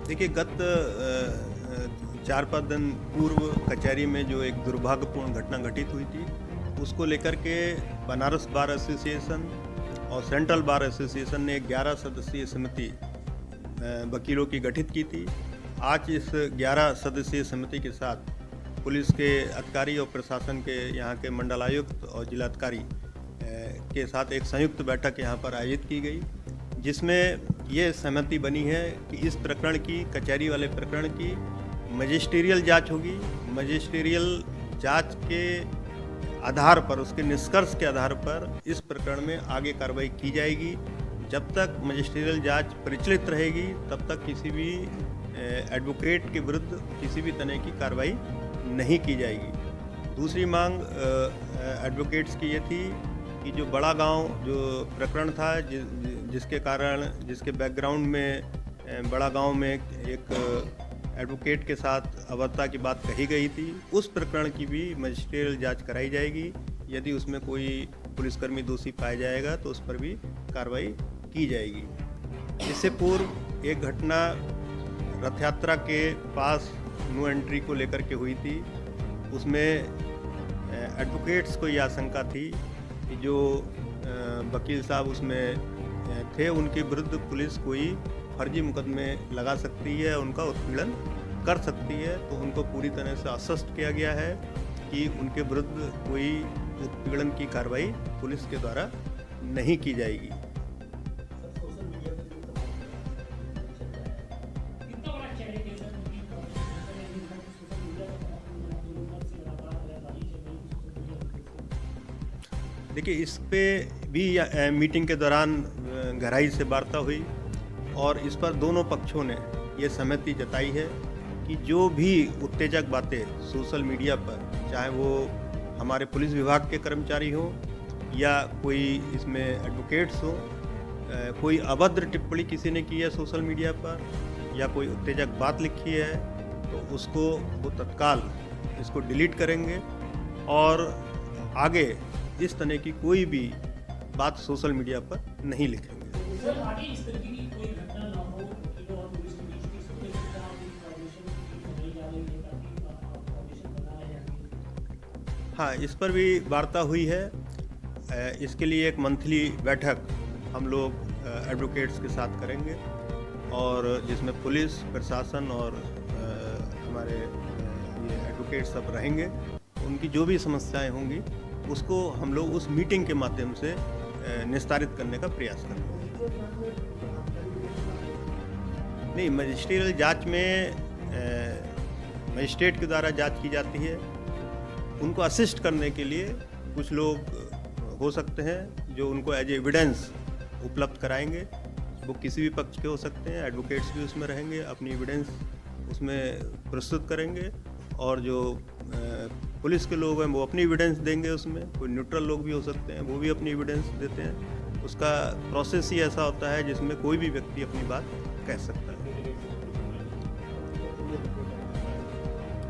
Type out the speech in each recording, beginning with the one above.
देखिए, गत 4-5 दिन पूर्व कचहरी में जो एक दुर्भाग्यपूर्ण घटना घटित हुई थी, उसको लेकर के बनारस बार एसोसिएशन और सेंट्रल बार एसोसिएशन ने एक 11 सदस्यीय समिति वकीलों की गठित की थी। आज इस 11 सदस्यीय समिति के साथ पुलिस के अधिकारी और प्रशासन के यहाँ के मंडलायुक्त और जिलाधिकारी के साथ एक संयुक्त बैठक यहाँ पर आयोजित की गई, जिसमें ये सहमति बनी है कि इस प्रकरण की, कचहरी वाले प्रकरण की मजिस्ट्रियल जांच होगी। मजिस्ट्रियल जांच के आधार पर, उसके निष्कर्ष के आधार पर इस प्रकरण में आगे कार्रवाई की जाएगी। जब तक मजिस्ट्रियल जांच प्रचलित रहेगी, तब तक किसी भी एडवोकेट के विरुद्ध किसी भी तरह की कार्रवाई नहीं की जाएगी। दूसरी मांग एडवोकेट्स की ये थी कि जो बड़ा गांव जो प्रकरण था, जिसके बैकग्राउंड में बड़ा गांव में एक एडवोकेट के साथ अभद्रता की बात कही गई थी, उस प्रकरण की भी मजिस्ट्रियल जांच कराई जाएगी। यदि उसमें कोई पुलिसकर्मी दोषी पाया जाएगा तो उस पर भी कार्रवाई की जाएगी। इससे पूर्व एक घटना रथ यात्रा के पास नो एंट्री को लेकर के हुई थी। उसमें एडवोकेट्स को यह आशंका थी कि जो वकील साहब उसमें थे, उनके विरुद्ध पुलिस कोई फर्जी मुकदमे लगा सकती है, उनका उत्पीड़न कर सकती है। तो उनको पूरी तरह से आश्वस्त किया गया है कि उनके विरुद्ध कोई उत्पीड़न की कार्रवाई पुलिस के द्वारा नहीं की जाएगी। देखिए, इस पे भी मीटिंग के दौरान गहराई से वार्ता हुई और इस पर दोनों पक्षों ने ये सहमति जताई है कि जो भी उत्तेजक बातें सोशल मीडिया पर, चाहे वो हमारे पुलिस विभाग के कर्मचारी हों या कोई इसमें एडवोकेट्स हों, कोई अभद्र टिप्पणी किसी ने की है सोशल मीडिया पर या कोई उत्तेजक बात लिखी है, तो उसको वो तत्काल इसको डिलीट करेंगे और आगे इस तरह की कोई भी बात सोशल मीडिया पर नहीं लिखेंगे। सर, आगे इस तरह की कोई घटना ना हो, वकीलों और पुलिस के बीच की सुरक्षा की कोऑर्डिनेशन की जा रही है, काफी कोऑर्डिनेशन बना है। हाँ, इस पर भी वार्ता हुई है। इसके लिए एक मंथली बैठक हम लोग एडवोकेट्स के साथ करेंगे और जिसमें पुलिस प्रशासन और हमारे ये एडवोकेट सब रहेंगे। उनकी जो भी समस्याएं होंगी उसको हम लोग उस मीटिंग के माध्यम से निस्तारित करने का प्रयास करेंगे। नहीं, मजिस्ट्रियल जांच में मजिस्ट्रेट के द्वारा जांच की जाती है। उनको असिस्ट करने के लिए कुछ लोग हो सकते हैं जो उनको एज एविडेंस उपलब्ध कराएंगे। वो किसी भी पक्ष के हो सकते हैं, एडवोकेट्स भी उसमें रहेंगे, अपनी एविडेंस उसमें प्रस्तुत करेंगे और जो पुलिस के लोग हैं वो अपनी एविडेंस देंगे। उसमें कोई न्यूट्रल लोग भी हो सकते हैं, वो भी अपनी एविडेंस देते हैं। उसका प्रोसेस ही ऐसा होता है जिसमें कोई भी व्यक्ति अपनी बात कह सकता है।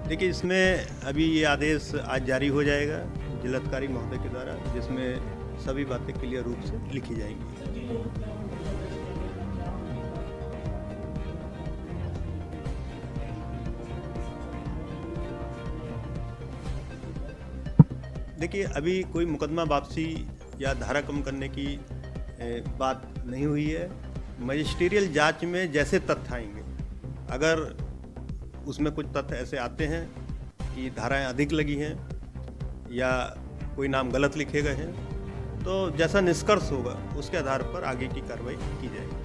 देखिए, इसमें अभी ये आदेश आज जारी हो जाएगा जिलाधिकारी महोदय के द्वारा, जिसमें सभी बातें क्लियर रूप से लिखी जाएंगी। देखिए, अभी कोई मुकदमा वापसी या धारा कम करने की बात नहीं हुई है। मजिस्ट्रियल जांच में जैसे तथ्य आएंगे, अगर उसमें कुछ तथ्य ऐसे आते हैं कि धाराएं अधिक लगी हैं या कोई नाम गलत लिखे गए हैं, तो जैसा निष्कर्ष होगा उसके आधार पर आगे की कार्रवाई की जाएगी।